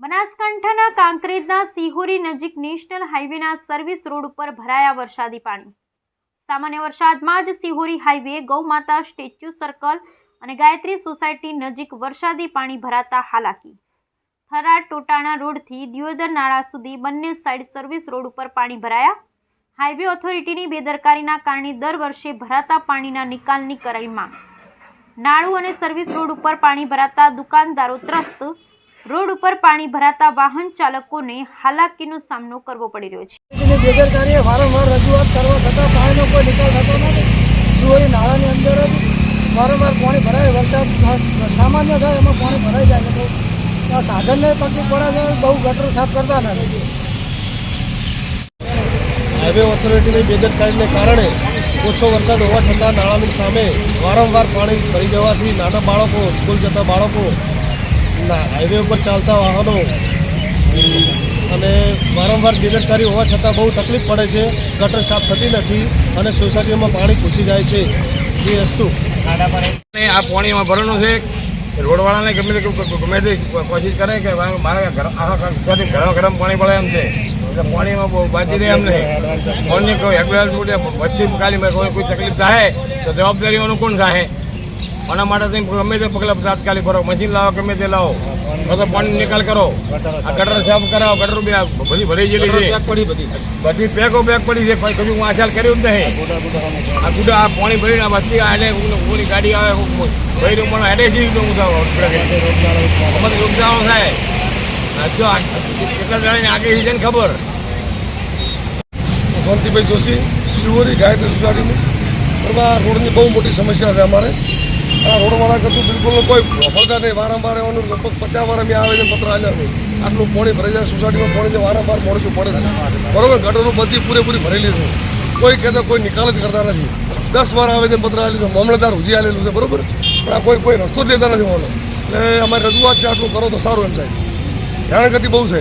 બનાસકાંઠાના કાંકરેજના સિહોરી નજીક national હાઈવેના service road ઉપર ભરાયા વરસાદી પાણી। સામાન્ય વરસાદમાં જ સિહોરી હાઈવે ગૌમાતા સ્ટેચ્યુ સર્કલ અને ગાયત્રી સોસાયટી નજીક વરસાદી પાણી ભરાતા હાલાકી। થરાદ ટોટાણા રોડથી દિયોદર નાળા સુધી બંને સાઈડ સર્વિસ રોડ ઉપર પાણી ભરાયા। હાઈવે ઓથોરિટીની બેદરકારીના કારણે દર વર્ષે ભરાતા પાણીના નિકાલની કરાઈ માંગ। નાળું અને સર્વિસ રોડ ઉપર પાણી ભરાતા દુકાનદારો ત્રસ્ત। रोड पर पानी भराता वाहन चालकों ने हालाकीનો सामनो करवो पड़ी रह्यो छे। बेदरकारी वारंवार रजूआत करवा छतां पाણીનો કોઈ નિકાલ થતો નથી। સુવરી નાળાની અંદર વારંવાર પાણી ભરાય, વરસાદ સામાન્ય થાય એમાં પાણી ભરાઈ જાય છે તો સાધનને તકલીફ પડે છે, બહુ ગટર સાફ કરતા નથી। હાઈવે ઓથોરિટીની બેદરકારીને કારણે ઓછો વરસાદ હોવા છતાં નાળાની સામે વારંવાર પાણી ભરી જવાથી નાના બાળકો, સ્કૂલ જતા બાળકો, હાઈવે ઉપર ચાલતા વાહનો અને વારંવાર બેદરકારી હોવા છતાં બહુ તકલીફ પડે છે। ગટર સાફ થતી નથી અને સોસાયટીમાં પાણી ઘૂસી જાય છે। એ વસ્તુ આ પાણીમાં ભરવાનું છે। રોડવાળાને ગમે તે કોશિશ કરે કે મારે ગરમ પાણી પડે એમ છે, એટલે પાણીમાં બાજી રહે એમ નહીં। પાણી કોઈ રેગ્યુલર વચ્ચે ખાલી કોઈ તકલીફ થાય તો જવાબદારીઓનું કોણ થાય? આના માટે ગમે તે પગલાં તાત્કાલિક ભરો, મશીન લાવો, ગમે તે લાવો, તો પાણી નિકાલ કરો। આ ગટર સાફ કરાવો। ગટર બધી ભરી ગયેલી છે, બધી પેકો પેક પડી છે, કશું વાંચાલ કર્યું જ નહીં। આ ગુડા આ પાણી ભરીને બધી આને ઓલી ગાડી આવે ભરી પણ હેડે છે રોગચાળો થાય। જો કેટલા જણાની આગે છે ને ખબર? શાંતિભાઈ જોશી, સિહોરી ગાયત્રી સોસાયટીની બરાબર રોડની બહુ મોટી સમસ્યા છે અમારે। આ રોડવાળા કરતું બિલકુલ કોઈ વફાદાર નહીં। વારંવાર એવાનું લગભગ 50 વાર અમે આવેદન પત્ર આપ્યા છે। આટલું પાણી ભરાઈ જાય સોસાયટીમાં, પાણીને વારંવાર મોડું પડે છે બરાબર। ગટરો બધી પૂરેપૂરી ભરેલી છે, કોઈ કહેતા કોઈ નિકાલ જ કરતા નથી। 10 વાર આવેદન પત્ર આવેલું છે, મામલતદાર ઉજી આવેલું છે બરાબર, પણ આ કોઈ રસ્તો જ લેતા નથી હોવાનો। એટલે અમારી રજૂઆત છે, આટલું કરો તો સારું એમ થાય। હેરાનગતિ બહુ છે।